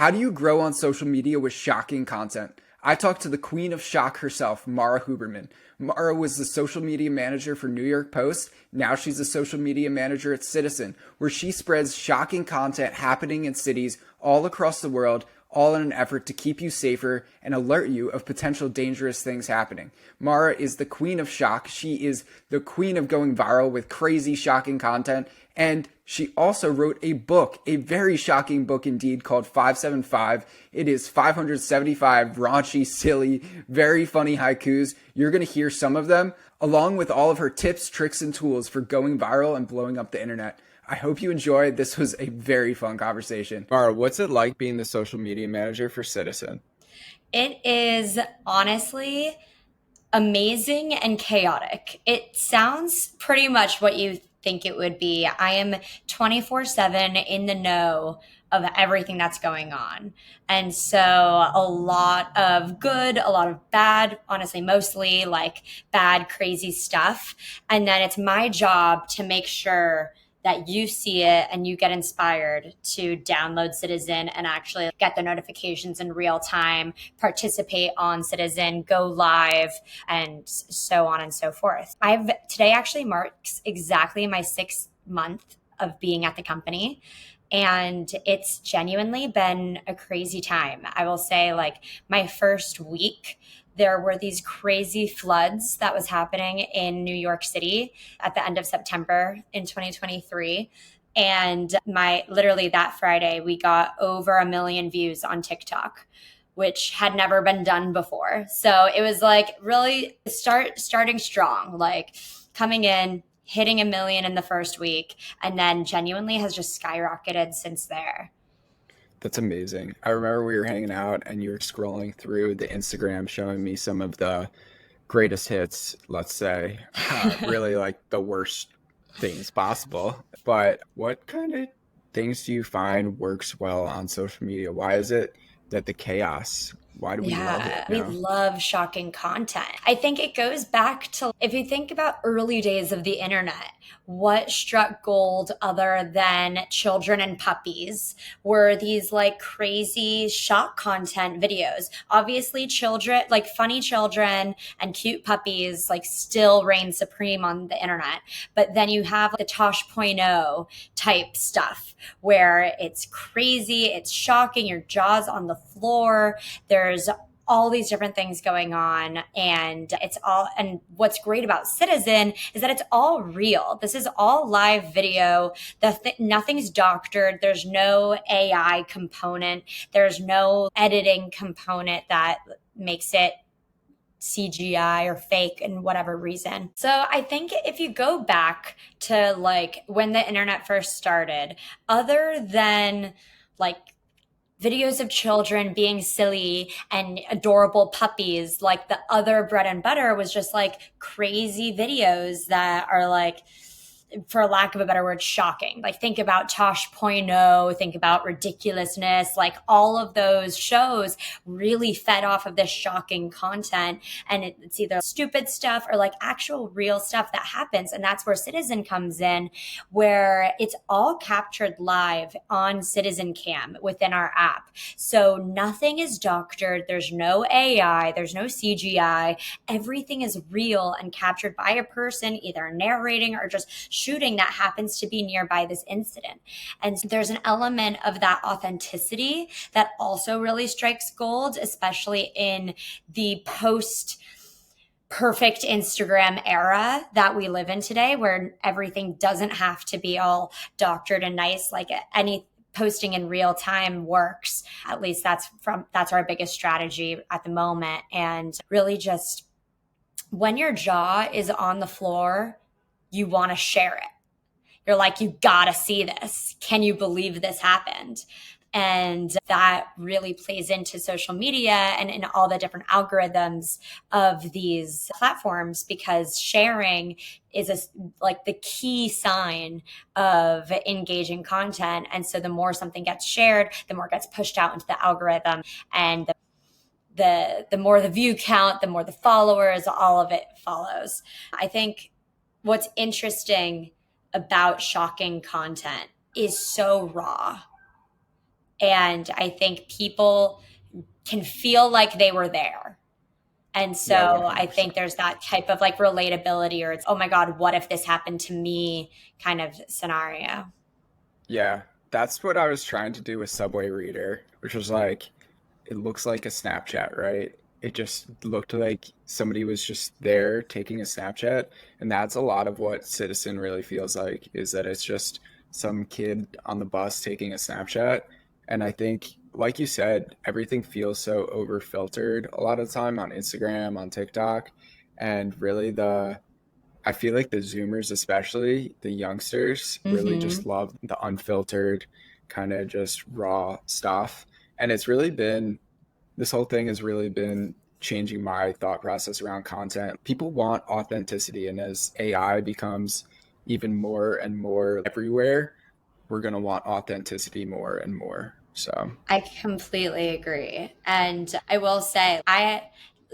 How do you grow on social media with shocking content? I talked to the queen of shock herself, Mara Huberman. Mara was the social media manager for New York Post. Now she's a social media manager at Citizen, where she spreads shocking content happening in cities all across the world, all in an effort to keep you safer and alert you of potential dangerous things happening. Mara is the queen of shock. She is the queen of going viral with crazy, shocking content. And she also wrote a book, a very shocking book indeed, called 575. It is 575 raunchy, silly, very funny haikus. You're going to hear some of them, along with all of her tips, tricks, and tools for going viral and blowing up the internet. I hope you enjoyed. This was a very fun conversation. Mara, what's it like being the social media manager for Citizen? It is honestly amazing and chaotic. It sounds pretty much what you think it would be. I am 24/7 in the know of everything that's going on. And so a lot of good, a lot of bad, honestly, mostly like bad, crazy stuff. And then it's my job to make sure that you see it and you get inspired to download Citizen and actually get the notifications in real time, participate on Citizen, go live, and so on and so forth. Today actually marks exactly my 6th month of being at the company. And it's genuinely been a crazy time. I will say, like, my first week, there were these crazy floods that was happening in New York City at the end of September in 2023. And literally that Friday, we got over 1 million views on TikTok, which had never been done before. So it was like really starting strong, like coming in, hitting 1 million in the first week, and then genuinely has just skyrocketed since there. That's amazing. I remember we were hanging out and you were scrolling through the Instagram showing me some of the greatest hits, let's say, really like the worst things possible. But what kind of things do you find works well on social media? Why is it that the chaos, why do we love it? Yeah, we love shocking content. I think it goes back to if you think about early days of the internet, what struck gold other than children and puppies were these like crazy shock content videos. Obviously, children, like funny children and cute puppies, like still reign supreme on the internet. But then you have the Tosh.0 type stuff where it's crazy, it's shocking, your jaw's on the floor. There's all these different things going on, and what's great about Citizen is that it's all real. This is all live video. Nothing's doctored. There's no AI component. There's no editing component that makes it CGI or fake in whatever reason. So I think if you go back to like when the internet first started, other than like videos of children being silly and adorable puppies, like the other bread and butter was just like crazy videos that are like, for lack of a better word, shocking. Like think about Tosh.0, think about ridiculousness, like all of those shows really fed off of this shocking content. And it's either stupid stuff or like actual real stuff that happens. And that's where Citizen comes in, where it's all captured live on Citizen Cam within our app. So nothing is doctored. There's no AI, there's no CGI. Everything is real and captured by a person, either narrating or just shooting that happens to be nearby this incident. And so there's an element of that authenticity that also really strikes gold, especially in the post perfect Instagram era that we live in today, where everything doesn't have to be all doctored and nice. Like any posting in real time works. At least that's our biggest strategy at the moment. And really just when your jaw is on the floor, you want to share it. You're like, you gotta see this. Can you believe this happened? And that really plays into social media and in all the different algorithms of these platforms, because sharing is like the key sign of engaging content. And so the more something gets shared, the more it gets pushed out into the algorithm, and the more the view count, the more the followers, all of it follows. I think what's interesting about shocking content is so raw. And I think people can feel like they were there. And Yeah, so I 100%. think there's that type of like relatability, or it's, oh my God, what if this happened to me kind of scenario. Yeah, that's what I was trying to do with Subway Reader, which was like, it looks like a Snapchat, right? It just looked like somebody was just there taking a Snapchat. And that's a lot of what Citizen really feels like, is that it's just some kid on the bus taking a Snapchat. And I think, like you said, everything feels so over filtered a lot of the time on Instagram, on TikTok. And really, I feel like the Zoomers, especially the youngsters, really just Hmm. love the unfiltered, kind of just raw stuff. And it's really been, this whole thing has really been changing my thought process around content. People want authenticity. And as AI becomes even more and more everywhere, we're going to want authenticity more and more. So, I completely agree. And I will say, I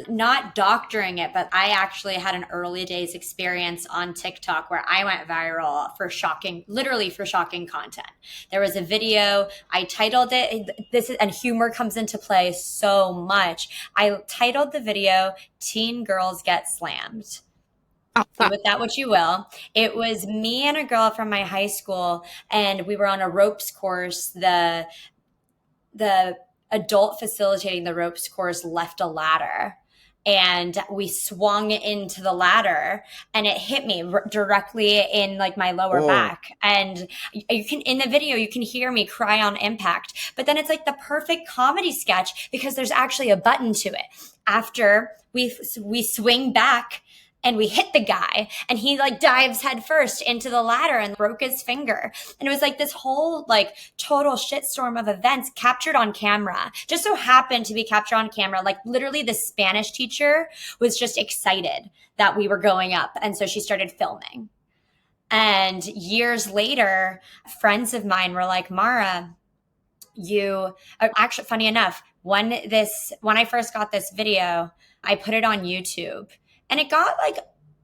not doctoring it, but I actually had an early days experience on TikTok where I went viral for shocking, literally for shocking content. There was a video, I titled it, this is, and humor comes into play so much. I titled the video, Teen Girls Get Slammed. Do with that what you will. It was me and a girl from my high school, and we were on a ropes course. The adult facilitating the ropes course left a ladder, and we swung into the ladder, and it hit me directly in like my lower oh, back. And you can, in the video, you can hear me cry on impact, but then it's like the perfect comedy sketch because there's actually a button to it. After we swing back and we hit the guy, and he like dives head first into the ladder and broke his finger. And it was like this whole like total shitstorm of events captured on camera. Just so happened to be captured on camera. Like literally the Spanish teacher was just excited that we were going up, and so she started filming. And years later, friends of mine were like, Mara, you actually, funny enough, when I first got this video, I put it on YouTube, and it got like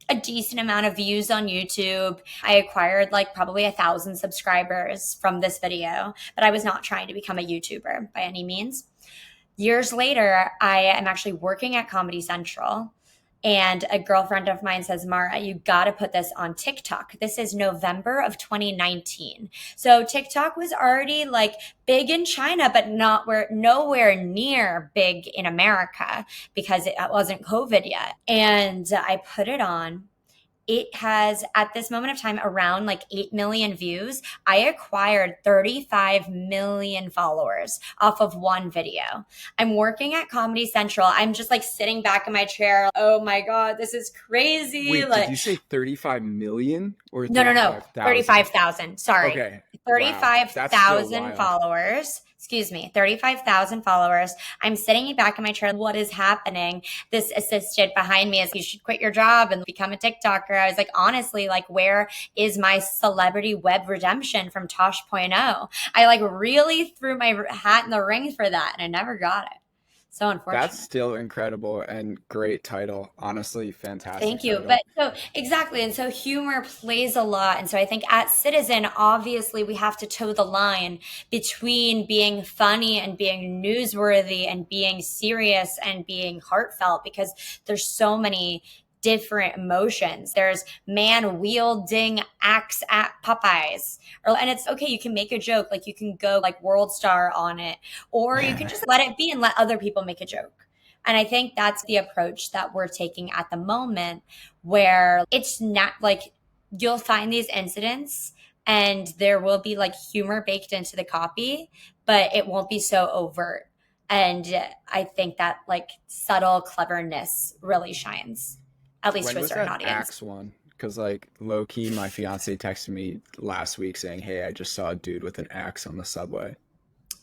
a decent amount of views on YouTube. I acquired like probably 1,000 subscribers from this video, but I was not trying to become a YouTuber by any means. Years later, I am actually working at Comedy Central. And a girlfriend of mine says, Mara, you got to put this on TikTok. This is November of 2019. So TikTok was already like big in China, but nowhere near big in America because it wasn't COVID yet. And I put it on. It has, at this moment of time, around like 8 million views. I acquired 35 million followers off of one video. I'm working at Comedy Central. I'm just like sitting back in my chair. Oh my God, this is crazy. wait, did Like, you say 35 million or no, 35,000? 35,000. Sorry. Okay. Wow. That's still 35,000 wild. followers. Excuse me, 35,000 followers. I'm sitting back in my chair. What is happening? This assistant behind me is, you should quit your job and become a TikToker. I was like, honestly, like, where is my celebrity web redemption from Tosh.0? I like really threw my hat in the ring for that, and I never got it. So That's unfortunate. still incredible and great title. Honestly, fantastic Thank you. But title. so exactly. And so humor plays a lot. And so I think at Citizen, obviously, we have to toe the line between being funny and being newsworthy and being serious and being heartfelt, because there's so many different emotions. There's man wielding axe at Popeyes. And it's okay, you can make a joke, like you can go like World Star on it, or you can just let it be and let other people make a joke. And I think that's the approach that we're taking at the moment, where it's not like you'll find these incidents and there will be like humor baked into the copy, but it won't be so overt. And I think that like subtle cleverness really shines, at least When to a was certain that audience. Axe one? Because, like, low key, my fiance texted me last week saying, hey, I just saw a dude with an axe on the subway.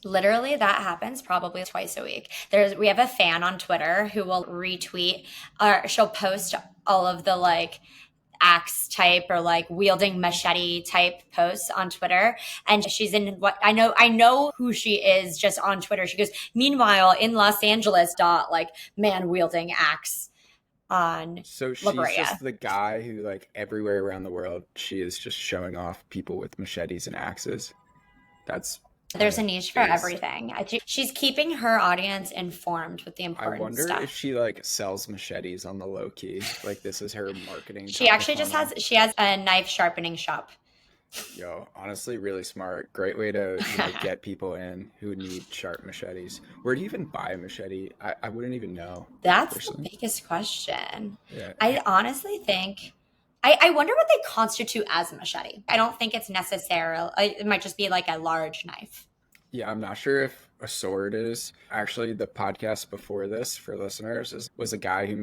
Literally, that happens probably twice a week. We have a fan on Twitter who will retweet, or she'll post all of the like axe type or like wielding machete type posts on Twitter. And she's in what I know who she is just on Twitter. She goes, meanwhile, in Los Angeles, dot like man wielding axe on So La she's Brea. just the guy who, like, everywhere around the world, she is just showing off people with machetes and axes. That's There's a niche for Is everything. I think she's keeping her audience informed with the I important wonder if stuff. she like sells machetes on the low key. Like this is her marketing She top of actually just funnel. has a knife sharpening shop. Yo, honestly, really smart. Great way to, get people in who need sharp machetes. Where do you even buy a machete? I wouldn't even know, That's the personally. biggest question. Yeah. I honestly think I wonder what they constitute as a machete. I don't think it's necessarily it might just be like a large knife. Yeah, I'm not sure if a sword is. Actually, the podcast before this for listeners was a guy he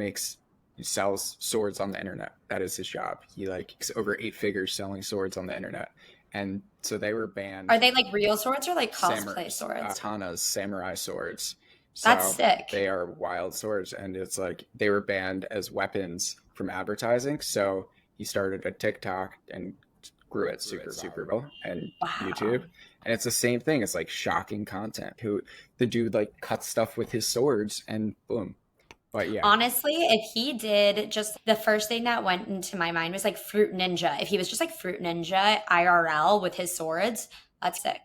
sells swords on the internet. That is his job. He like makes over 8 figures selling swords on the internet. And so they were Are banned. they like real swords or like Samurai, cosplay swords? katanas, samurai swords. That's So sick. they are wild swords, and it's like they were banned as weapons from advertising. So he started a TikTok and grew it super well, and Wow. YouTube. And it's the same thing. It's like shocking content. Who the dude like cuts stuff with his swords, and boom. But yeah, Honestly, if he did, just the first thing that went into my mind was like Fruit Ninja. If he was just like Fruit Ninja IRL with his swords, that's sick.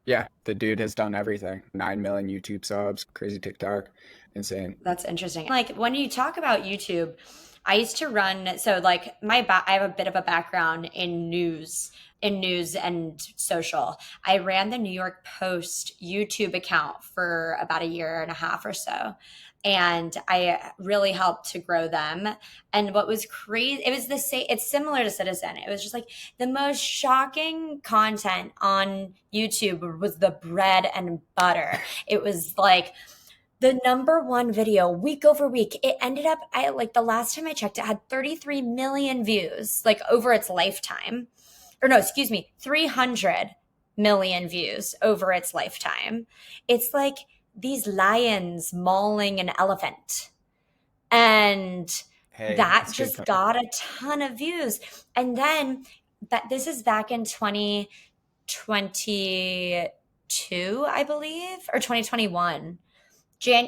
yeah, the dude has done everything. 9 million YouTube subs, crazy TikTok, insane. That's interesting. Like when you talk about YouTube, I used to run, so like I have a bit of a background in news and social. I ran the New York Post YouTube account for about a year and a half or so. And I really helped to grow them. And what was crazy, it was the same, it's similar to Citizen. It was just like the most shocking content on YouTube was the bread and butter. It was like, the number one video week over week, it ended up, I like the last time I checked, it had 33 million views, like over its lifetime. Or no, excuse me, 300 million views over its lifetime. It's like these lions mauling an elephant. And Hey, that that's good. just got a ton of views. And then this is back in 2022, I believe, or 2021.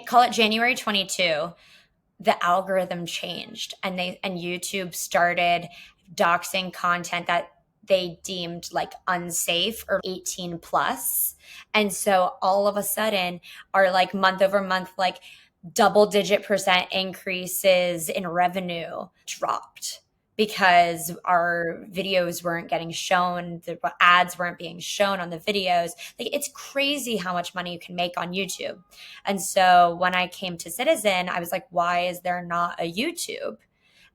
Call it January 22, the algorithm changed and YouTube started doxing content that they deemed like unsafe or 18 plus. And so all of a sudden our like month over month like double digit percent increases in revenue dropped because our videos weren't getting shown, the ads weren't being shown on the videos. Like it's crazy how much money you can make on YouTube. And so when I came to Citizen, I was like, why is there not a YouTube?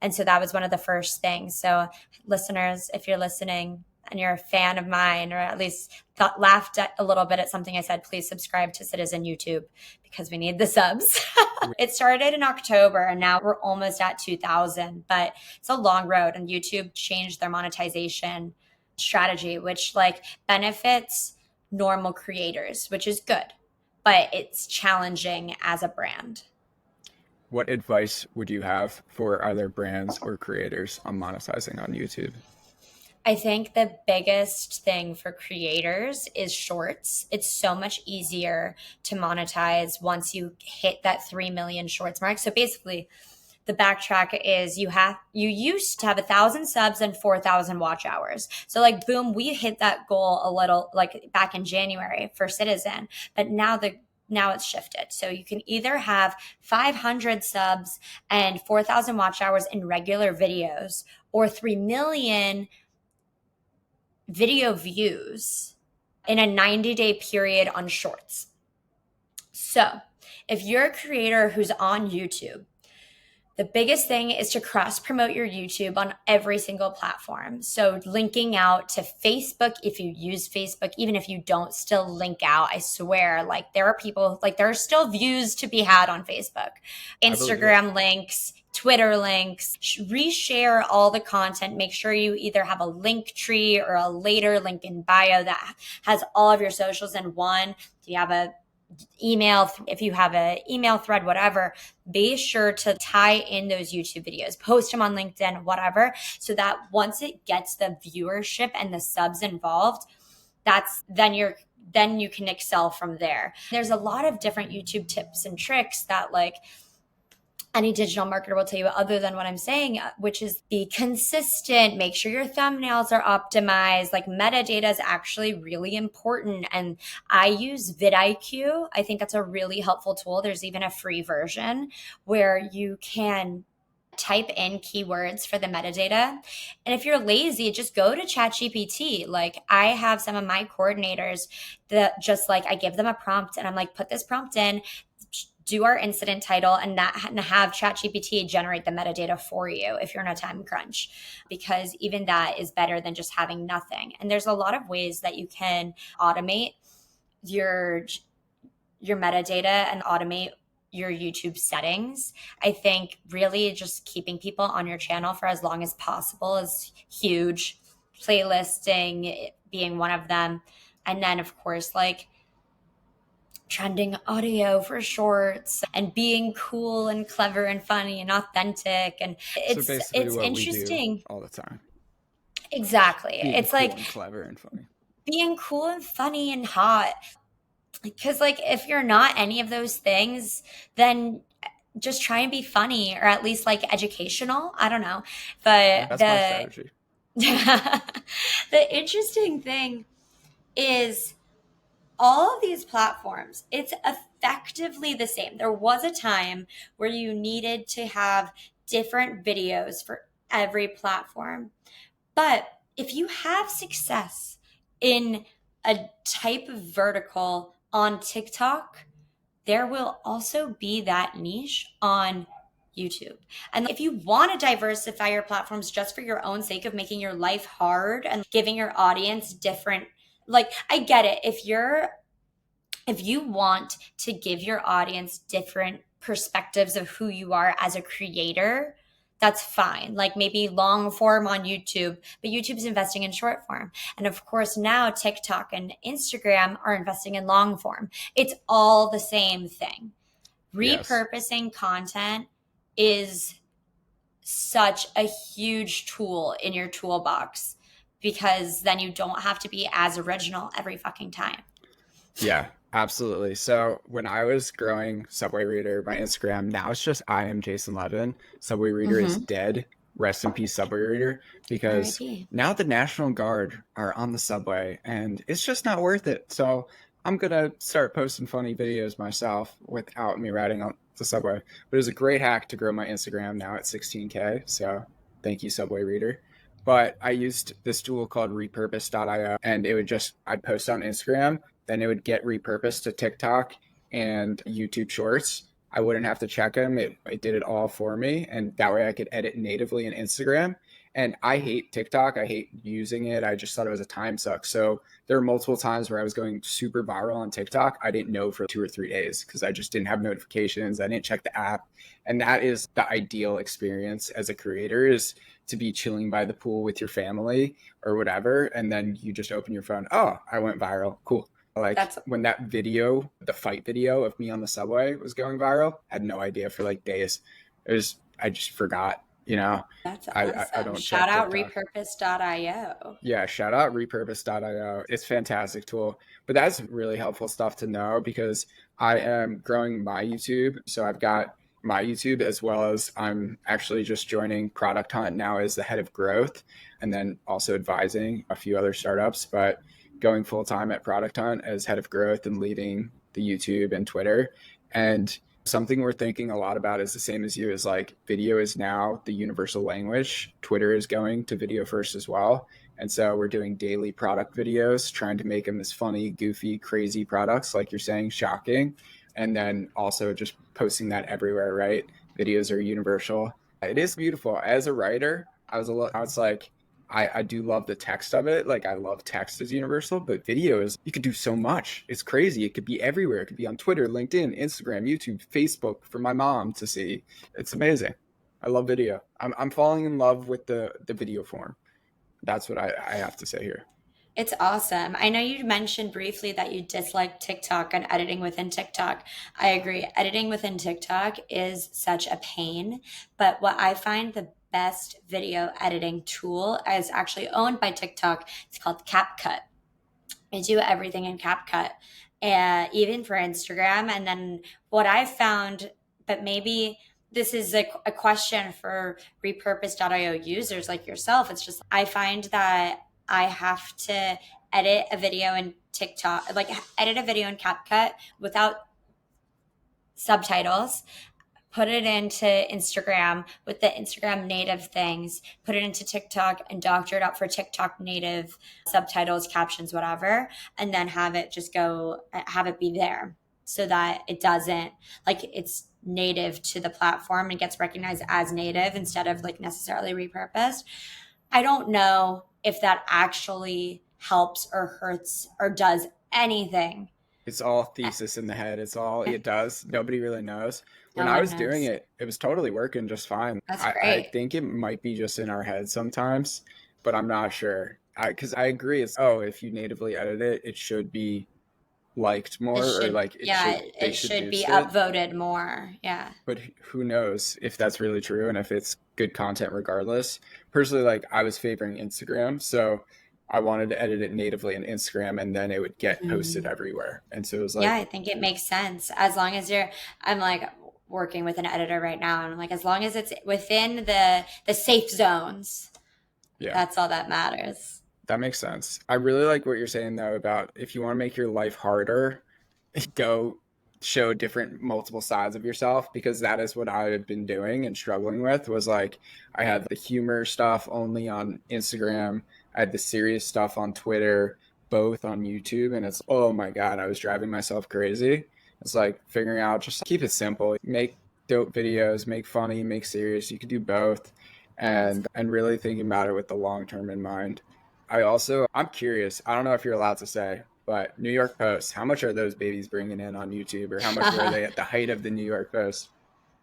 And so that was one of the first things. So listeners, if you're listening and you're a fan of mine, or at least laughed at a little bit at something I said, please subscribe to Citizen YouTube because we need the subs. It started in October and now we're almost at 2,000, but it's a long road, and YouTube changed their monetization strategy, which like benefits normal creators, which is good, but it's challenging as a brand. What advice would you have for either brands or creators on monetizing on YouTube? I think the biggest thing for creators is shorts. It's so much easier to monetize once you hit that 3 million shorts mark. So basically, the backtrack is you used to have 1,000 subs and 4,000 watch hours. So like boom, we hit that goal a little like back in January for Citizen, but now it's shifted. So you can either have 500 subs and 4,000 watch hours in regular videos, or 3 million video views in a 90-day period on shorts. So if you're a creator who's on YouTube, the biggest thing is to cross promote your YouTube on every single platform. So linking out to Facebook, if you use Facebook, even if you don't, still link out. I swear, like there are still views to be had on Facebook. Instagram links, Twitter links, reshare all the content. Make sure you either have a link tree or a later link in bio that has all of your socials in one. Do you have a email? If you have an email thread, whatever, be sure to tie in those YouTube videos, post them on LinkedIn, whatever, so that once it gets the viewership and the subs involved, then you can excel from there. There's a lot of different YouTube tips and tricks that like any digital marketer will tell you other than what I'm saying, which is be consistent, make sure your thumbnails are optimized. Like metadata is actually really important. And I use vidIQ. I think that's a really helpful tool. There's even a free version where you can type in keywords for the metadata. And if you're lazy, just go to ChatGPT. Like I have some of my coordinators that just like I give them a prompt and I'm like, put this prompt in, do our incident title, and have ChatGPT generate the metadata for you if you're in a time crunch, because even that is better than just having nothing. And there's a lot of ways that you can automate your metadata and automate your YouTube settings. I think really just keeping people on your channel for as long as possible is huge. Playlisting being one of them. And then of course, like trending audio for shorts and being cool and clever and funny and authentic. And it's what interesting. we do all the time. Exactly. Being it's cool like and clever and funny. Being cool and funny and hot. Because like if you're not any of those things, then just try and be funny, or at least like educational. I don't know. But That's my strategy. The interesting thing is all of these platforms, it's effectively the same. There was a time where you needed to have different videos for every platform. But if you have success in a type of vertical on TikTok, there will also be that niche on YouTube. And if you want to diversify your platforms just for your own sake of making your life hard and giving your audience different, like I get it. If you want to give your audience different perspectives of who you are as a creator, that's fine. Like maybe long form on YouTube, but YouTube's investing in short form. And of course now TikTok and Instagram are investing in long form. It's all the same thing. Repurposing content is such a huge tool in your toolbox, because then you don't have to be as original every fucking time. Yeah, absolutely. So when I was growing Subway Reader, my Instagram, now it's just I am Jason Levin. Subway Reader is dead. Rest in peace, Subway Reader. Because now the National Guard are on the subway and it's just not worth it. So I'm going to start posting funny videos myself without me riding on the subway. But it was a great hack to grow my Instagram now at 16K. So thank you, Subway Reader. But I used this tool called repurpose.io, and it would I'd post on Instagram, then it would get repurposed to TikTok and YouTube Shorts. I wouldn't have to check them. It did it all for me. And that way I could edit natively in Instagram. And I hate TikTok. I hate using it. I just thought it was a time suck. So there were multiple times where I was going super viral on TikTok. I didn't know for 2 or 3 days because I just didn't have notifications. I didn't check the app. And that is the ideal experience as a creator, is to be chilling by the pool with your family or whatever. And then you just open your phone. Oh, I went viral. Cool. Like when that video, the fight video of me on the subway was going viral, I had no idea for like days. I just forgot, you know. That's awesome. I don't shout out repurpose.io. Yeah, shout out repurpose.io. It's a fantastic tool. But that's really helpful stuff to know, because I am growing my YouTube. So I've got my YouTube, as well as I'm actually just joining Product Hunt now as the head of growth, and then also advising a few other startups. But going full time at Product Hunt as head of growth and leading the YouTube and Twitter. And something we're thinking a lot about is the same as you, is like video is now the universal language. Twitter is going to video first as well. And so we're doing daily product videos, trying to make them as funny, goofy, crazy products, like you're saying, shocking. And then also just posting that everywhere, right? Videos are universal. It is beautiful. As a writer, I was like, I do love the text of it. Like I love text as universal, but video is, you could do so much. It's crazy. It could be everywhere. It could be on Twitter, LinkedIn, Instagram, YouTube, Facebook for my mom to see. It's amazing. I love video. I'm falling in love with the video form. That's what I have to say here. It's awesome. I know you mentioned briefly that you dislike TikTok and editing within TikTok. I agree. Editing within TikTok is such a pain. But what I find the best video editing tool is actually owned by TikTok. It's called CapCut. I do everything in CapCut, even for Instagram. And then what I found, but maybe this is a question for repurpose.io users like yourself. It's just, I find that I have to edit a video in TikTok, like edit a video in CapCut without subtitles, put it into Instagram with the Instagram native things, put it into TikTok and doctor it up for TikTok native subtitles, captions, whatever, and then have it be there so that it doesn't, like, it's native to the platform and gets recognized as native instead of like necessarily repurposed. I don't know if that actually helps or hurts or does anything. It's all thesis in the head. It's all it does. Nobody really knows. When I was doing it, it was totally working just fine. That's great. I think it might be just in our head sometimes, but I'm not sure. Because I agree. It's, if you natively edit it, it should be liked more, or like it should be upvoted more. Yeah. But who knows if that's really true and if it's good content regardless. Personally, like, I was favoring Instagram, so I wanted to edit it natively in Instagram, and then it would get posted everywhere. And so it was like, yeah, I think it makes sense. As long as I'm like working with an editor right now, and I'm like, as long as it's within the safe zones, that's all that matters. That makes sense. I really like what you're saying though about if you want to make your life harder, go show different multiple sides of yourself, because that is what I had been doing and struggling with. Was like, I had the humor stuff only on Instagram, I had the serious stuff on Twitter, both on YouTube, and it's, oh my God, I was driving myself crazy. It's like figuring out, just keep it simple, make dope videos, make funny, make serious. You could do both, and really thinking about it with the long term in mind. I'm curious, I don't know if you're allowed to say, but New York Post, how much are those babies bringing in on YouTube, or how much were they at the height of the New York Post?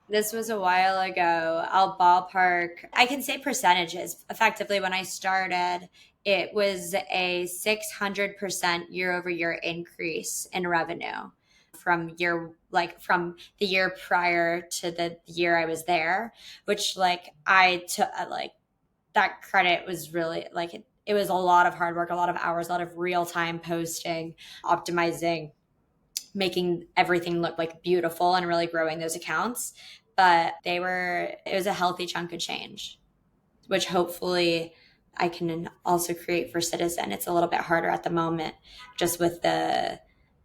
This was a while ago. I'll ballpark. I can say percentages. Effectively, when I started, it was a 600% year over year increase in revenue from the year prior to the year I was there, which like I took, like, that credit was really like, it was a lot of hard work, a lot of hours, a lot of real time posting, optimizing, making everything look like beautiful and really growing those accounts. But it was a healthy chunk of change, which hopefully I can also create for Citizen. It's a little bit harder at the moment, just with the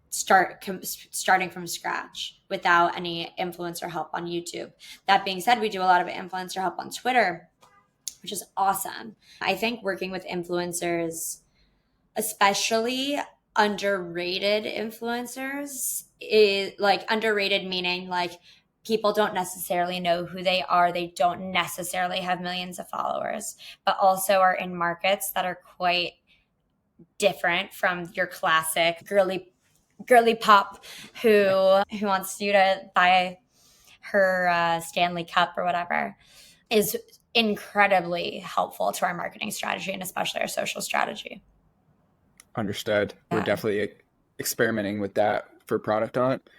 starting from scratch without any influencer help on YouTube. That being said, we do a lot of influencer help on Twitter, which is awesome. I think working with influencers, especially underrated influencers, is like, underrated meaning like people don't necessarily know who they are. They don't necessarily have millions of followers, but also are in markets that are quite different from your classic girly pop who wants you to buy her Stanley Cup or whatever, is incredibly helpful to our marketing strategy and especially our social strategy. Understood. We're definitely experimenting with that for Product Hunt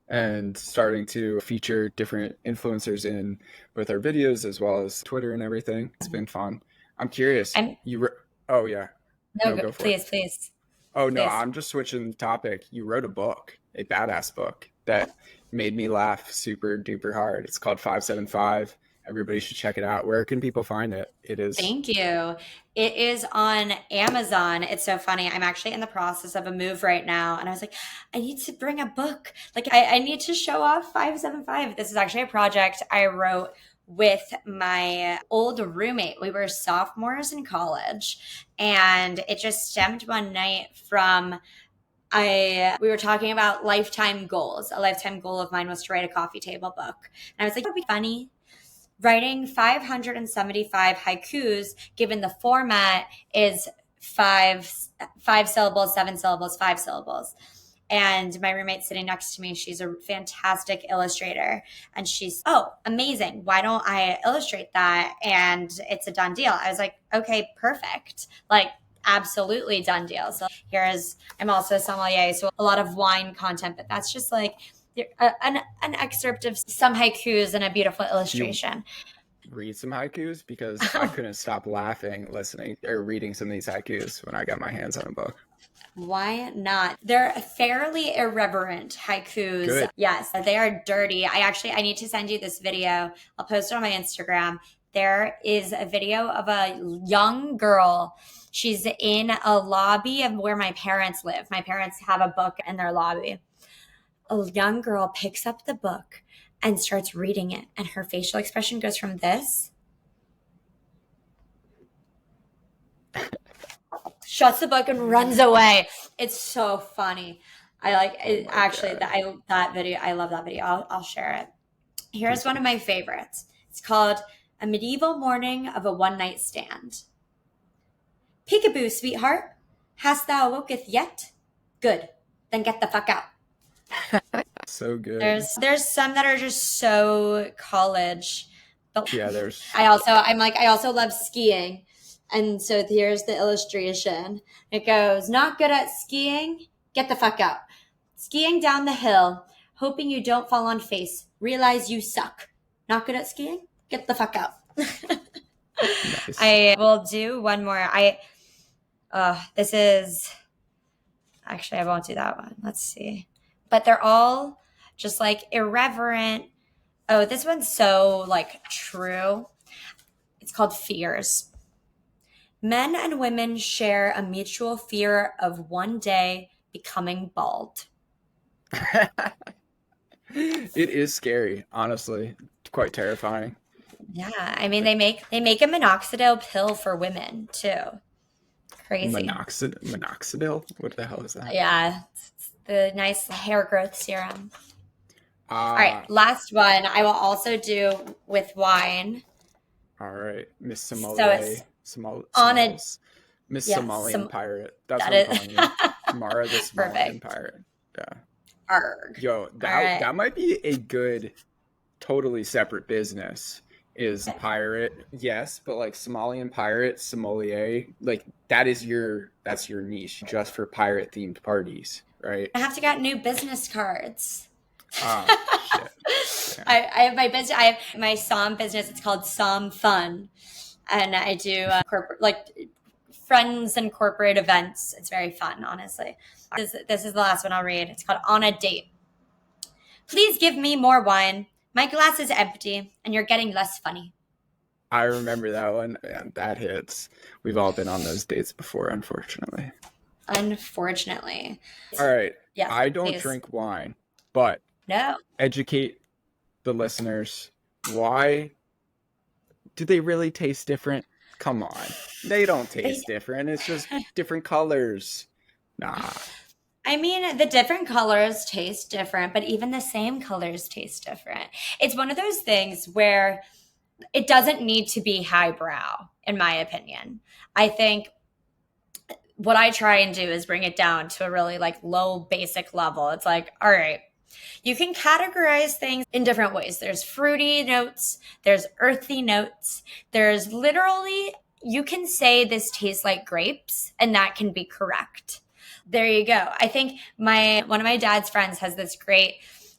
and starting to feature different influencers in both our videos as well as Twitter and everything. It's been fun. I'm curious. Oh yeah. No, go for it. Please. Oh no, I'm just switching the topic. You wrote a book, a badass book that made me laugh super duper hard. It's called 575. Everybody should check it out. Where can people find it? Thank you. It is on Amazon. It's so funny. I'm actually in the process of a move right now. And I was like, I need to bring a book. Like, I need to show off 575. This is actually a project I wrote with my old roommate. We were sophomores in college, and it just stemmed one night from we were talking about lifetime goals. A lifetime goal of mine was to write a coffee table book. And I was like, it would be funny writing 575 haikus, given the format is five syllables, 7 syllables, 5 syllables. And my roommate's sitting next to me. She's a fantastic illustrator. And she's, oh, amazing. Why don't I illustrate that? And it's a done deal. I was like, okay, perfect. Like, absolutely done deal. So I'm also a sommelier, so a lot of wine content, but that's just like an excerpt of some haikus and a beautiful illustration. Read some haikus, because I couldn't stop laughing listening or reading some of these haikus when I got my hands on a book. Why not? They're fairly irreverent haikus. Good. Yes, they are dirty. I need to send you this video. I'll post it on my Instagram. There is a video of a young girl. She's in a lobby of where my parents live. My parents have a book in their lobby. A young girl picks up the book and starts reading it, and her facial expression goes from this, shuts the book and runs away. It's so funny. I like it. Actually, that video, I love that video. I'll share it. Here's one of my favorites. It's called A Medieval Morning of a One-Night Stand. Peekaboo, sweetheart. Hast thou awoketh yet? Good. Then get the fuck out. So good. There's some that are just so college. But Yeah, there's. I also love skiing. And so here's the illustration. It goes, not good at skiing, get the fuck out. Skiing down the hill, hoping you don't fall on face. Realize you suck. Not good at skiing, get the fuck out. Nice. I will do one more. This is, actually, I won't do that one. Let's see. But they're all just like irreverent. Oh, this one's so like true. It's called Fears. Men and women share a mutual fear of one day becoming bald. It is scary, honestly. It's quite terrifying. Yeah, I mean they make a minoxidil pill for women too. Crazy. Minoxidil? What the hell is that? Yeah, it's the nice hair growth serum. All All right, last one I will also do with wine. All right, Miss Sommelier. So it's on a Miss yes, Somalian pirate. That's that what I'm calling you. Mara the Somalian Perfect. pirate. Yeah. Arg. Yo, that might be a good, totally separate business. Is pirate, yes, but like Somalian pirate, sommelier, like that's your niche, just for pirate themed parties, right? I have to get new business cards. Oh shit. Yeah. I have my business. I have my Som business. It's called Som Fun, and I do corporate, like friends and corporate events. It's very fun, honestly. This is the last one I'll read. It's called On a Date. Please give me more wine. My glass is empty, and you're getting less funny. I remember that one. Man, that hits. We've all been on those dates before, unfortunately. Unfortunately. All right. Yes, I don't please. drink wine, but No. educate the listeners. Why do they really taste different? Come on. They don't taste different. It's just different colors. Nah. I mean, the different colors taste different, but even the same colors taste different. It's one of those things where it doesn't need to be highbrow, in my opinion. I think what I try and do is bring it down to a really like low basic level. It's like, all right, you can categorize things in different ways. There's fruity notes, there's earthy notes, there's literally, you can say this tastes like grapes, and that can be correct. There you go. I think one of my dad's friends has this great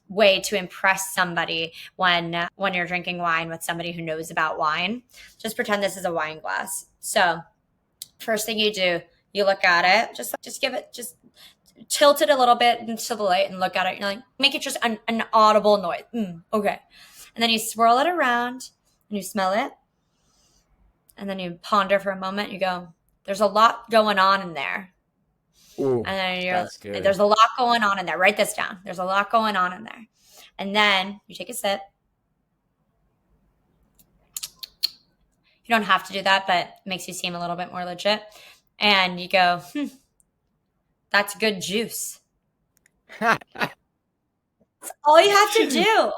way to impress somebody when you're drinking wine with somebody who knows about wine. Just pretend this is a wine glass. So first thing you do, you look at it, just give it, just tilt it a little bit into the light and look at it. You're like, make it just an audible noise. Okay. And then you swirl it around and you smell it. And then you ponder for a moment. You go, there's a lot going on in there. Ooh, and then that's good. There's a lot going on in there. Write this down. There's a lot going on in there. And then you take a sip. You don't have to do that, but it makes you seem a little bit more legit. And you go, that's good juice. That's all you have to do.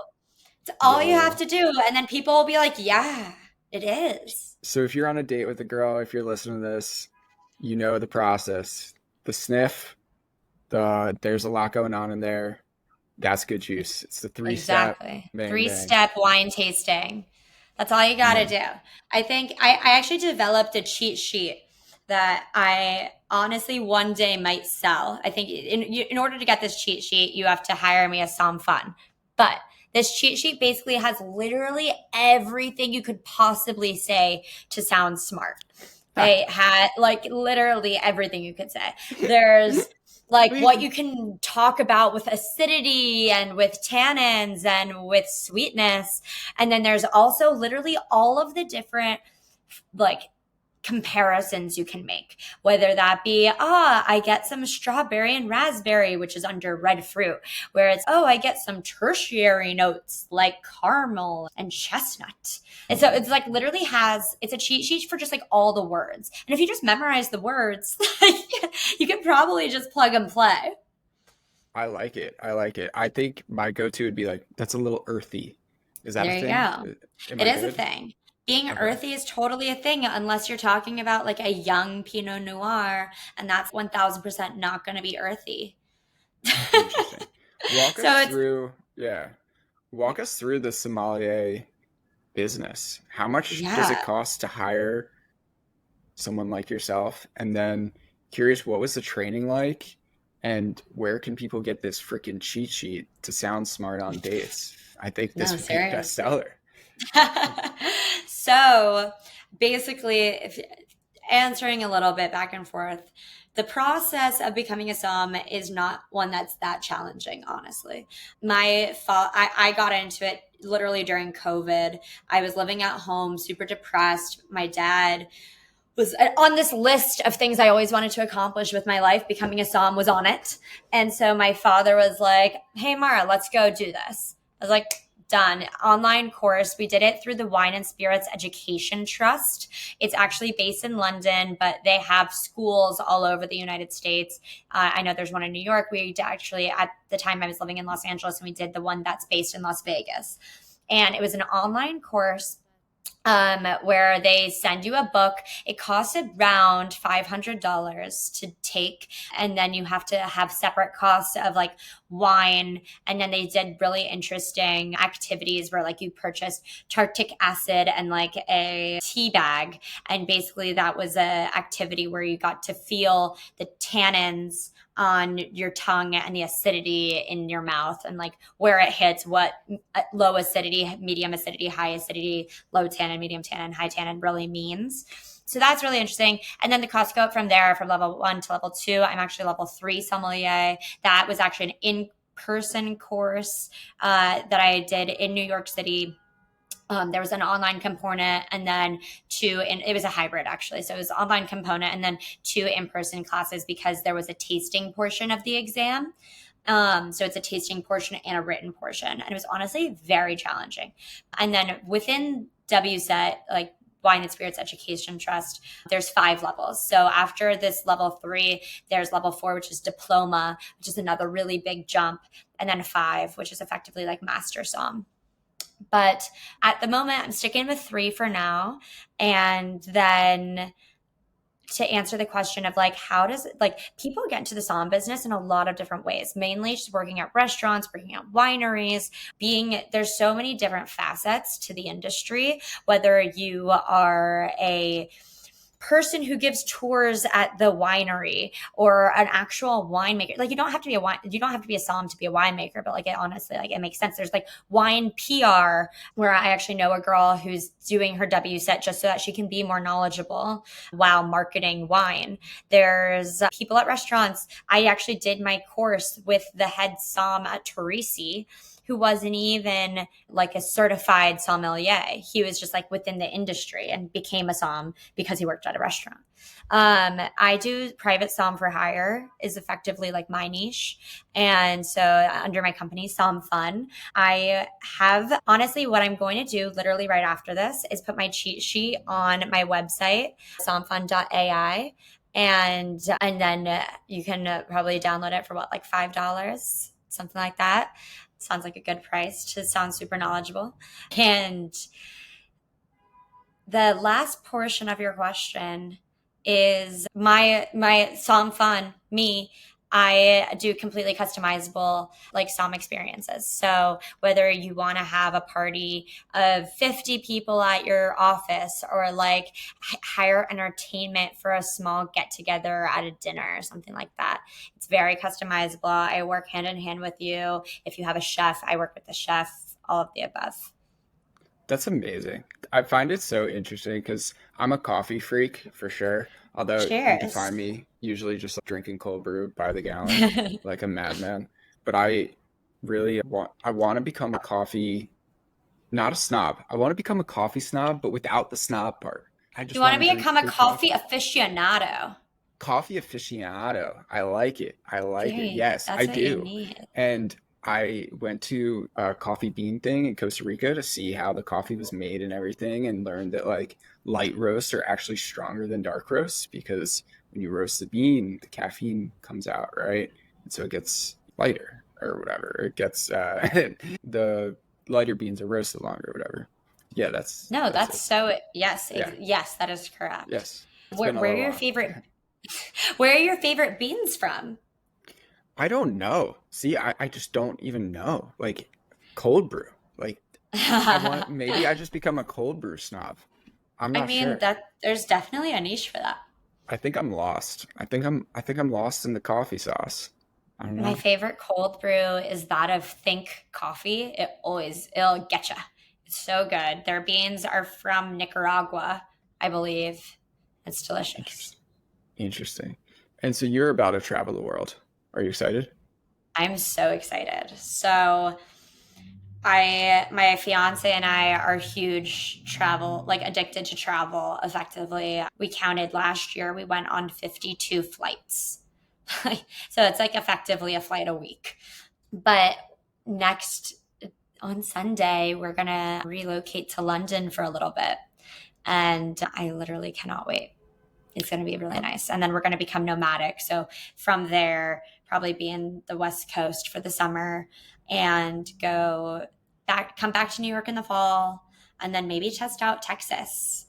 It's all you have to do. And then people will be like, yeah, it is. So if you're on a date with a girl, if you're listening to this, you know the process. The sniff, there's a lot going on in there. That's good juice. It's the three-step. Exactly. Bang, Three-step wine tasting. That's all you got to do. I think I actually developed a cheat sheet that I honestly one day might sell. I think in order to get this cheat sheet, you have to hire me as Som Fun. But this cheat sheet basically has literally everything you could possibly say to sound smart. They had like literally everything you could say. There's like what you can talk about with acidity and with tannins and with sweetness. And then there's also literally all of the different like comparisons you can make, whether that be, I get some strawberry and raspberry, which is under red fruit, where it's, I get some tertiary notes like caramel and chestnut. And so it's like literally it's a cheat sheet for just like all the words. And if you just memorize the words, you can probably just plug and play. I like it. I think my go-to would be like, that's a little earthy. Is that a There you thing? go. Am It I is a good? thing. Being Okay. earthy is totally a thing unless you're talking about like a young Pinot Noir, and that's 1000% not going to be earthy. Interesting. Walk So us it's, through, yeah. Walk us through the sommelier business. How much does it yeah. cost to hire someone like yourself? And then curious, what was the training like? And where can people get this freaking cheat sheet to sound smart on dates? I think this No, would be a seriously. bestseller. So basically, if answering a little bit back and forth, the process of becoming a som is not one that's that challenging, honestly. I got into it literally during COVID. I was living at home, super depressed. My dad was on this list of things I always wanted to accomplish with my life. Becoming a som was on it. And so my father was like, hey, Mara, let's go do this. I was like, done. Online course. We did it through the Wine and Spirits Education Trust. It's actually based in London, but they have schools all over the United States. I know there's one in New York. We actually, at the time I was living in Los Angeles, and we did the one that's based in Las Vegas. And it was an online course where they send you a book. It costs around $500 to take. And then you have to have separate costs of like wine. And then they did really interesting activities where like you purchased tartic acid and like a tea bag. And basically that was a activity where you got to feel the tannins on your tongue and the acidity in your mouth and like where it hits, what low acidity, medium acidity, high acidity, low tannin, medium tannin, high tannin really means. So that's really interesting. And then the costs go up from there from level 1 to level 2. I'm actually level 3 sommelier. That was actually an in-person course that I did in New York City. There was an online component and then it was a hybrid actually. So it was an online component and then 2 in-person classes because there was a tasting portion of the exam. So it's a tasting portion and a written portion. And it was honestly very challenging. And then within WSET, like Wine and Spirits Education Trust, there's 5 levels. So after this level 3, there's level 4, which is diploma, which is another really big jump. And then 5, which is effectively like master som. But at the moment, I'm sticking with 3 for now. And then to answer the question of like, how does like people get into the som business in a lot of different ways, mainly just working at restaurants, working at wineries, there's so many different facets to the industry, whether you are a person who gives tours at the winery or an actual winemaker. Like you don't have to be a som to be a winemaker, but like honestly, like it makes sense. There's like wine PR where I actually know a girl who's doing her WSET just so that she can be more knowledgeable while marketing wine. There's people at restaurants. I actually did my course with the head som at Teresi, who wasn't even like a certified sommelier. He was just like within the industry and became a som because he worked at a restaurant. I do private som for hire is effectively like my niche. And so under my company, Som Fun, I have honestly what I'm going to do literally right after this is put my cheat sheet on my website, somfun.ai. And then you can probably download it for what, like $5, something like that. Sounds like a good price to sound super knowledgeable. And the last portion of your question is my Som Fun, me. I do completely customizable like som experiences. So whether you want to have a party of 50 people at your office or like hire entertainment for a small get together at a dinner or something like that, it's very customizable. I work hand in hand with you. If you have a chef, I work with the chef, all of the above. That's amazing. I find it so interesting because I'm a coffee freak for sure. Although you can Cheers. find me usually just like, drinking cold brew by the gallon, like a madman. But I really want to become a coffee, not a snob. I want to become a coffee snob, but without the snob part. I You just want want to to drink become a good coffee coffee. aficionado. Coffee aficionado. I like it. I like it. Very, Yes, I that's what you do. need. And I went to a coffee bean thing in Costa Rica to see how the coffee was made and everything, and learned that like light roasts are actually stronger than dark roasts because when you roast the bean, the caffeine comes out, right? And so it gets lighter or whatever. It gets the lighter beans are roasted longer or whatever. Yeah, No, that's that's it. so, yes, Yeah. yes, that is correct. Yes. It's been a Where are little your long. favorite, where are your favorite beans from? I don't know. See, I just don't even know. Like cold brew. Like maybe I just become a cold brew snob. I'm I not mean, sure. that there's definitely a niche for that. I think I'm lost. I think I'm lost in the coffee sauce. I don't My know. favorite cold brew is that of Think Coffee. It'll get you. It's so good. Their beans are from Nicaragua, I believe. It's delicious. Interesting. Interesting. And so you're about to travel the world. Are you excited? I'm so excited. So my fiance and I are huge travel, like addicted to travel effectively. We counted last year, we went on 52 flights. So it's like effectively a flight a week. But next on Sunday, we're going to relocate to London for a little bit. And I literally cannot wait. It's going to be really Uh, nice. And then we're going to become nomadic. So from there, probably be in the West Coast for the summer and come back to New York in the fall, and then maybe test out Texas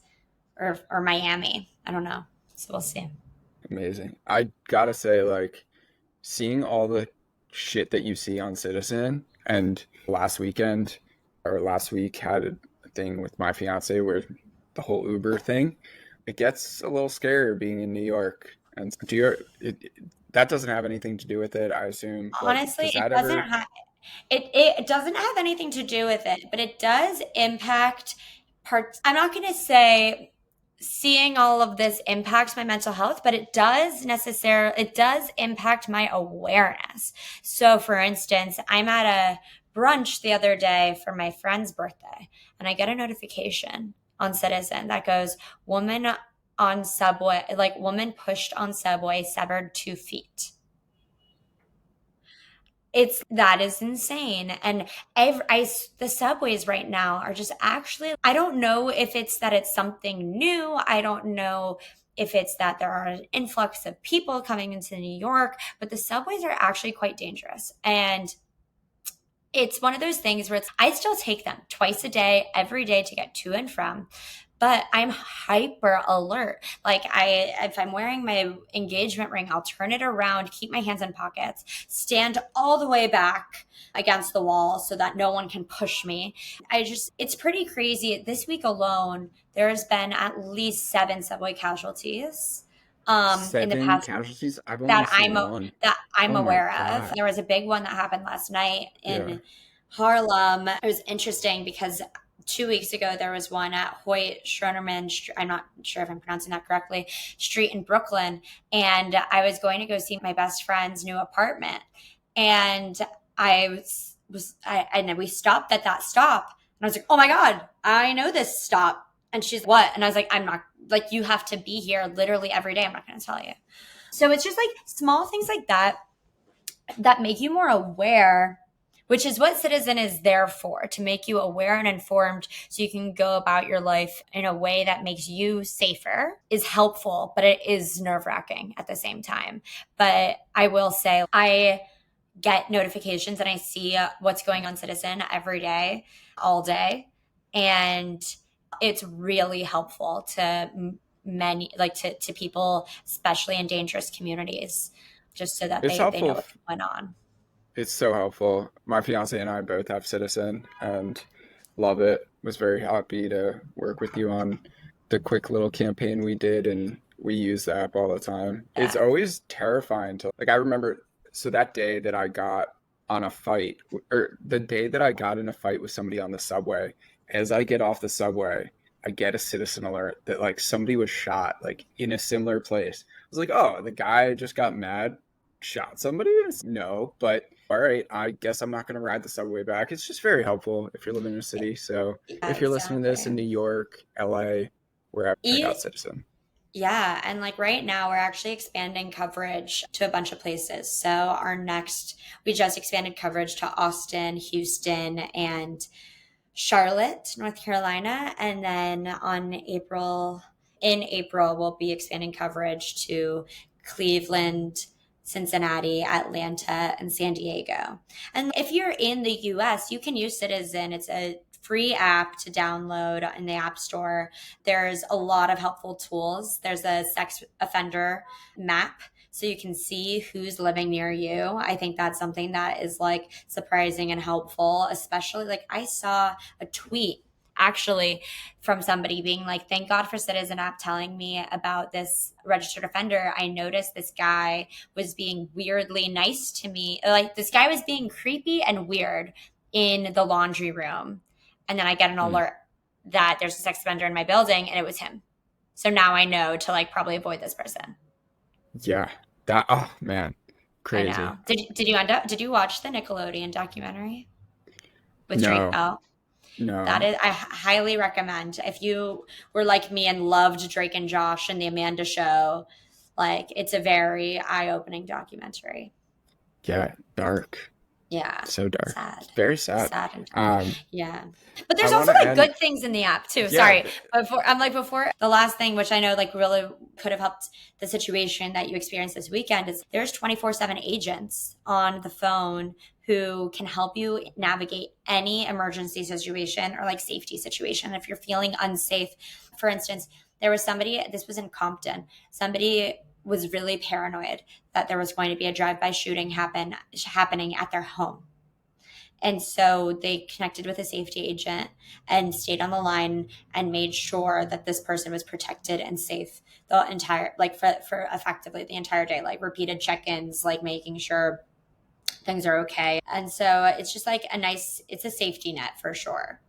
or Miami. I don't know. So we'll see. Amazing. I gotta say, like, seeing all the shit that you see on Citizen, and last weekend or last week had a thing with my fiance where the whole Uber thing, it gets a little scary being in New York. And that doesn't have anything to do with it, I assume. Like, Honestly, does that ever? it doesn't have anything to do with it, but it does impact parts. I'm not going to say seeing all of this impacts my mental health, but it does impact my awareness. So for instance, I'm at a brunch the other day for my friend's birthday, and I get a notification on Citizen that goes, woman on subway, like woman pushed on subway, severed 2 feet. It's that is insane. And the subways right now are just actually, I don't know if it's that it's something new. I don't know if it's that there are an influx of people coming into New York, but the subways are actually quite dangerous. And it's one of those things where I still take them twice a day, every day to get to and from, but I'm hyper alert. Like if I'm wearing my engagement ring, I'll turn it around, keep my hands in pockets, stand all the way back against the wall so that no one can push me. It's pretty crazy. This week alone, there's been at least 7 subway casualties. In the Seven past casualties? I've only that seen one. that I'm Oh my aware of. God. There was a big one that happened last night Yeah. in Harlem. It was interesting because 2 weeks ago there was one at Hoyt Schronerman. I'm not sure if I'm pronouncing that correctly. Street in Brooklyn, and I was going to go see my best friend's new apartment, and and then we stopped at that stop, and I was like, oh my god, I know this stop. And she's what? And I was like, I'm not, like, you have to be here literally every day. I'm not going to tell you. So it's just like small things like that make you more aware, which is what Citizen is there for, to make you aware and informed so you can go about your life in a way that makes you safer, is helpful, but it is nerve-wracking at the same time. But I will say, I get notifications and I see what's going on Citizen every day, all day. And it's really helpful to many, like to people, especially in dangerous communities, just so that It's they know helpful. what's going on. It's so helpful. My fiance and I both have Citizen and love it. Was very happy to work with you on the quick little campaign we did, and we use the app all the time. It's Yeah. always terrifying to, like, I remember, so that day that I got on a fight, or the day that I got in a fight with somebody on the subway. As I get off the subway, I get a citizen alert that like somebody was shot like in a similar place. I was like, oh, the guy just got mad, shot somebody? No, but all right, I guess I'm not going to ride the subway back. It's just very helpful if you're living in a city. So Yeah, if you're listening to this in exactly. New York, LA, wherever, check out Citizen. Yeah, and like right now, we're actually expanding coverage to a bunch of places. So we just expanded coverage to Austin, Houston, and Charlotte, North Carolina. And then in April, we'll be expanding coverage to Cleveland, Cincinnati, Atlanta, and San Diego. And if you're in the US, you can use Citizen. It's a free app to download in the App Store. There's a lot of helpful tools. There's a sex offender map so you can see who's living near you. I think that's something that is like surprising and helpful, especially like I saw a tweet actually from somebody being like, thank God for Citizen app telling me about this registered offender. I noticed this guy was being weirdly nice to me. Like this guy was being creepy and weird in the laundry room. And then I get an alert that there's a sex offender in my building and it was him. So now I know to like probably avoid this person. Yeah, that, oh man, I crazy. know. Did you watch the Nickelodeon documentary with Drake No, Bell? That no. is, I highly recommend if you were like me and loved Drake and Josh and the Amanda Show, like it's a very eye-opening documentary. Yeah, dark. Yeah. So dark. Sad. Very sad. Sad and dark. Yeah. But I there's want also to like end. good things in the app too. Yeah, Sorry. Before the last thing, which I know like really could have helped the situation that you experienced this weekend is there's 24/7 agents on the phone who can help you navigate any emergency situation or like safety situation. If you're feeling unsafe, for instance, this was in Compton, somebody was really paranoid that there was going to be a drive-by shooting happening at their home. And so they connected with a safety agent and stayed on the line and made sure that this person was protected and safe the entire, like for effectively the entire day, like repeated check-ins, like making sure things are okay. And so it's just like it's a safety net for sure.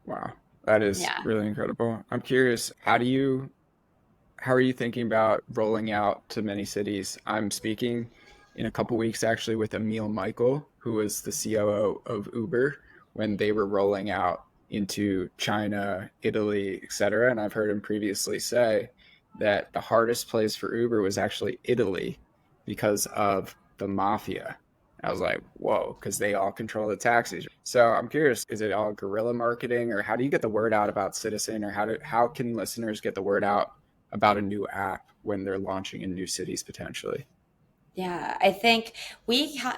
Wow, that is Yeah. really incredible. I'm curious, how are you thinking about rolling out to many cities? I'm speaking in a couple weeks actually with Emil Michael, who was the COO of Uber when they were rolling out into China, Italy, etc. And I've heard him previously say that the hardest place for Uber was actually Italy because of the mafia. I was like, whoa, because they all control the taxis. So I'm curious, is it all guerrilla marketing, or how do you get the word out about Citizen, or how can listeners get the word out about a new app when they're launching in new cities potentially? Yeah, I think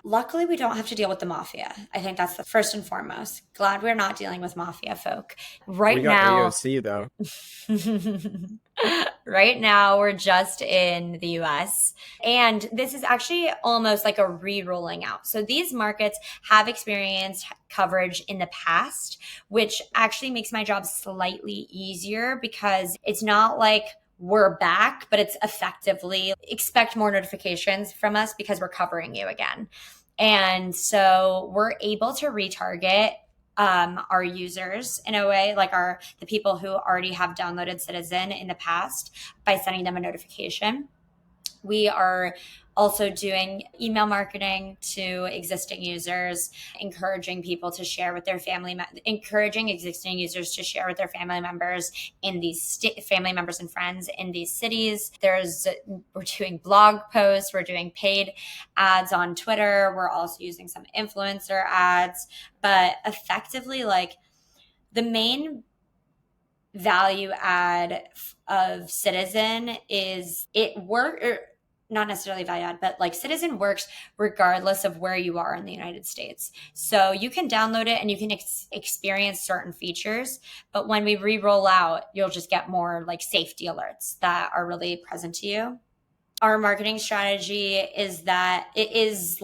luckily we don't have to deal with the mafia. I think that's the first and foremost. Glad we're not dealing with mafia folk. We Right got now, AOC though. right now we're just in the US. And this is actually almost like a re-rolling out. So these markets have experienced coverage in the past, which actually makes my job slightly easier because it's not like we're back, but it's effectively expect more notifications from us because we're covering you again. And so we're able to retarget our users in a way, like the people who already have downloaded Citizen in the past by sending them a notification. We are also doing email marketing to existing users, encouraging people to share with their encouraging existing users to share with their family members in these family members and friends in these cities. We're doing blog posts, we're doing paid ads on Twitter, we're also using some influencer ads, but effectively, like the main value add of Citizen is not necessarily value add, but like Citizen works regardless of where you are in the United States. So you can download it and you can experience certain features, but when we re-roll out, you'll just get more like safety alerts that are really present to you. Our marketing strategy is that it is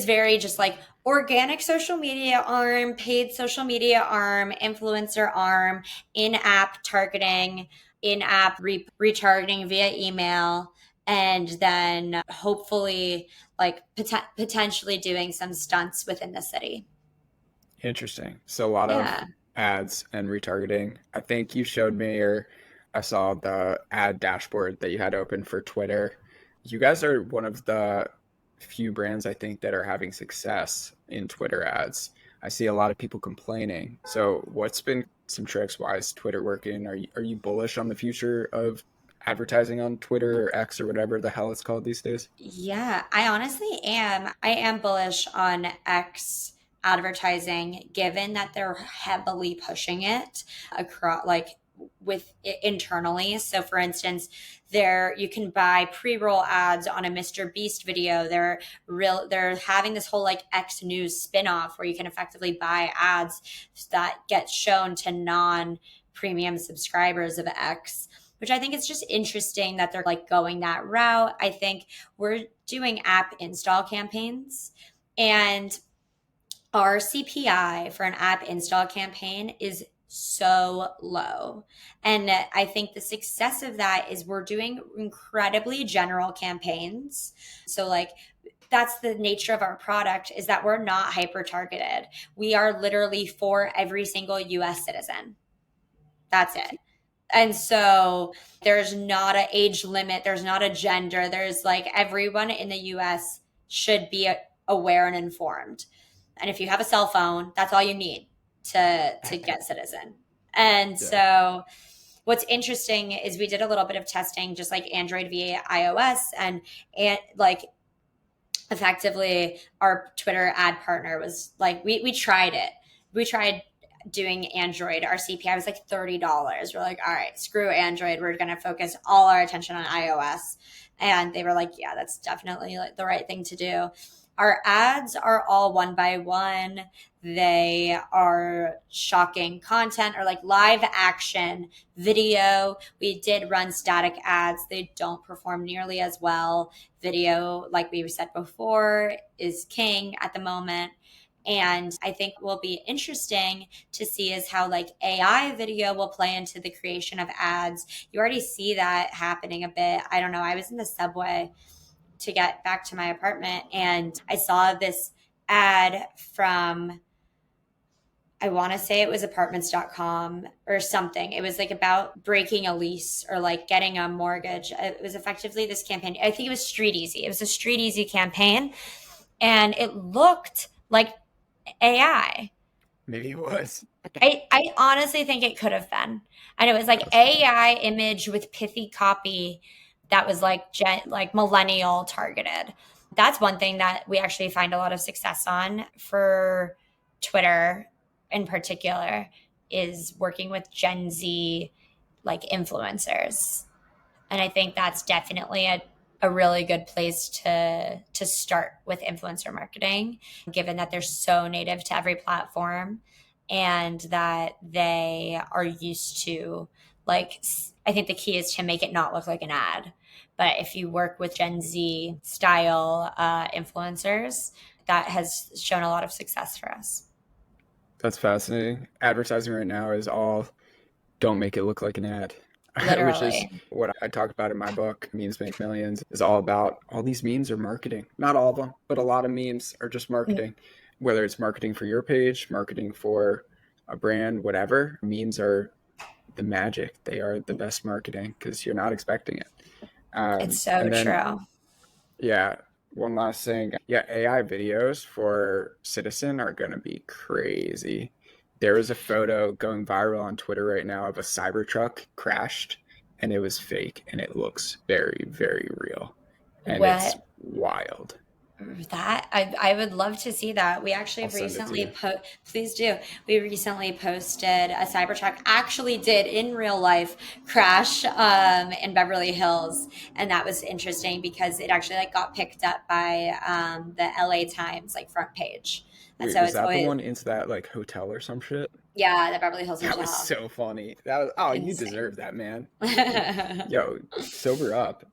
very just like organic social media arm, paid social media arm, influencer arm, in-app targeting, in-app retargeting via email, and then hopefully like potentially doing some stunts within the city. Interesting. So a lot of Yeah. ads and retargeting. I think you showed me, or I saw the ad dashboard that you had open for Twitter. You guys are one of the few brands I think that are having success in Twitter ads. I see a lot of people complaining. So what's been some tricks? Why is Twitter working? Are you bullish on the future of advertising on Twitter or X or whatever the hell it's called these days? Yeah, I honestly am. I am bullish on X advertising, given that they're heavily pushing it across, like with it internally. So, for instance, there you can buy pre-roll ads on a Mr. Beast video. They're having this whole like X News spin-off where you can effectively buy ads that get shown to non-premium subscribers of X, which I think is just interesting that they're like going that route. I think we're doing app install campaigns, and our CPI for an app install campaign is so low. And I think the success of that is we're doing incredibly general campaigns. So like that's the nature of our product, is that we're not hyper targeted. We are literally for every single US citizen. That's it. And so there's not an age limit, there's not a gender. There's like everyone in the US should be aware and informed. And if you have a cell phone, that's all you need to get citizen. And Yeah. so what's interesting is we did a little bit of testing just like Android via iOS, and like effectively our Twitter ad partner was like, we tried it. We tried doing Android. Our CPI was like $30. We're like, all right, screw Android. We're going to focus all our attention on iOS. And they were like, yeah, that's definitely like the right thing to do. Our ads are all one by one. They are shocking content or like live action video. We did run static ads. They don't perform nearly as well. Video, like we said before, is king at the moment. And I think will be interesting to see is how like AI video will play into the creation of ads. You already see that happening a bit. I don't know. I was in the subway to get back to my apartment, and I saw this ad from, I want to say it was apartments.com or something. It was like about breaking a lease or like getting a mortgage. It was effectively this campaign. I think it was Street Easy. It was a Street Easy campaign, and it looked like AI. Maybe it was. I honestly think it could have been. And it was like AI image with pithy copy that was like like millennial targeted. That's one thing that we actually find a lot of success on for Twitter in particular, is working with Gen Z like influencers. And I think that's definitely a really good place to start with influencer marketing, given that they're so native to every platform and that they are used to, like, I think the key is to make it not look like an ad. But if you work with Gen Z style influencers, that has shown a lot of success for us. That's fascinating. Advertising right now is all don't make it look like an ad, which is Literally. what I talk about in my book, Memes Make Millions, is all about all these memes are marketing. Not all of them, but a lot of memes are just marketing. Whether it's marketing for your page, marketing for a brand, whatever, memes are the magic. They are the best marketing because you're not expecting it. It's so And then, true. yeah, one last thing. Yeah, AI videos for Citizen are going to be crazy. There is a photo going viral on Twitter right now of a Cybertruck crashed, and it was fake, and it looks very, very real. And it's What wild. that I would love to see that. We actually I'll send it to recently you. please do. We recently posted a Cybertruck actually did in real life crash in Beverly Hills, and that was interesting because it actually like got picked up by the LA Times like front page. And Wait, so was it's that the always, one into that like hotel or some shit? yeah, the Beverly Hills That was Hotel. so funny. That was, oh, you Insane. deserve that, man. No, Yo, sober up.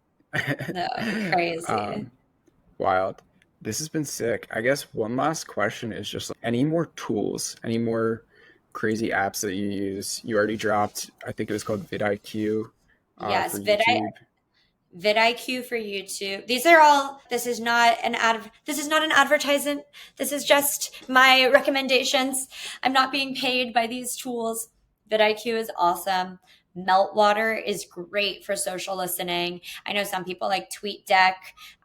crazy. um, Wild. This has been sick. I guess one last question is just like, any more tools, any more crazy apps that you use? You already dropped, I think it was called vidIQ Yes, for YouTube. vidIQ for YouTube. These are all, this is not an advertisement. This is just my recommendations. I'm not being paid by these tools. vidIQ is awesome. Meltwater is great for social listening. I know some people like TweetDeck.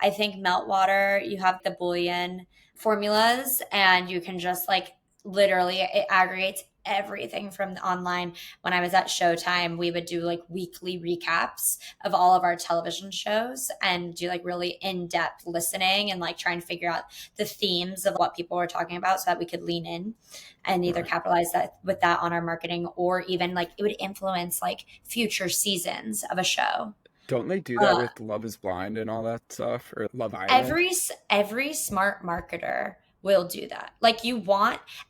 I think Meltwater, you have the Boolean formulas and you can just like literally, it aggregates everything from the online. When I was at Showtime, we would do like weekly recaps of all of our television shows and do like really in-depth listening and like try and figure out the themes of what people were talking about so that we could lean in and either capitalize that with that on our marketing, or even like it would influence like future seasons of a show. Don't they do that with Love is Blind and all that stuff, or Love Island? Every smart marketer will do that. Like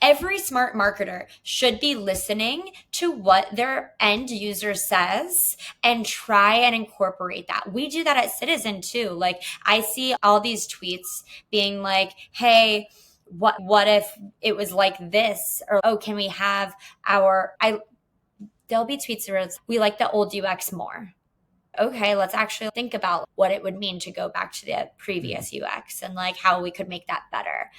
every smart marketer should be listening to what their end user says and try and incorporate that. We do that at Citizen too. Like I see all these tweets being like, hey, what if it was like this? Or, oh, can we have there'll be tweets where it's, we like the old UX more. Okay, let's actually think about what it would mean to go back to the previous UX and like how we could make that better.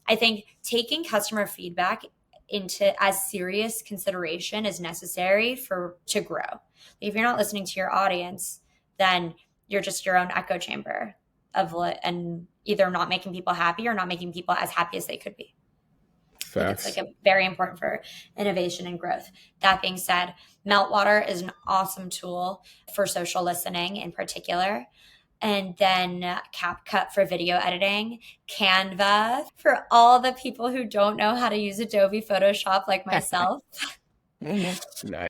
I think taking customer feedback into as serious consideration is necessary to grow. If you're not listening to your audience, then you're just your own echo chamber and either not making people happy or not making people as happy as they could be. Facts. It's like very important for innovation and growth. That being said, Meltwater is an awesome tool for social listening in particular. And then CapCut for video editing, Canva for all the people who don't know how to use Adobe Photoshop like myself. Nice.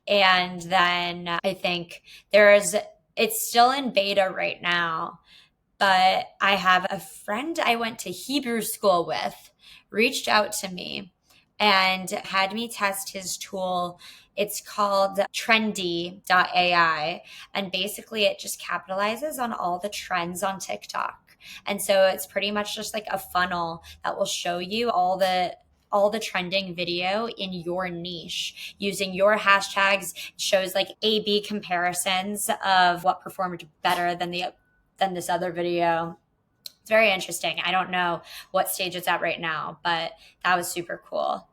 And then I think it's still in beta right now, but I have a friend I went to Hebrew school with reached out to me and had me test his tool. It's called trendy.ai. And basically it just capitalizes on all the trends on TikTok. And so it's pretty much just like a funnel that will show you all the trending video in your niche using your hashtags. It shows like A/B comparisons of what performed better than this other video. It's very interesting. I don't know what stage it's at right now, but that was super cool.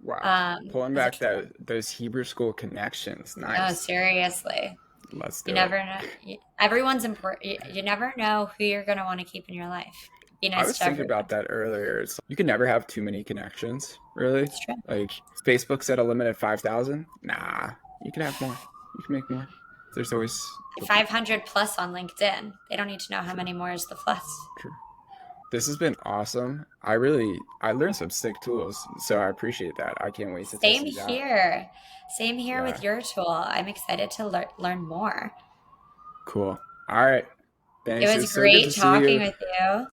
Wow. Pulling back those Hebrew school connections. Nice. No, seriously. Let's do it. Never know. Everyone's important. You never know who you're going to want to keep in your life. I was thinking about that earlier. You can never have too many connections, really. It's true. Like, Facebook set a limit at 5,000. Nah, you can have more. You can make more. There's always 500 plus on LinkedIn. They don't need to know how many more is the plus. True. This has been awesome. I learned some sick tools, so I appreciate that. I can't wait to test these out. Same here with your tool. I'm excited to learn more. Cool. All right. Thanks. It was great talking with you.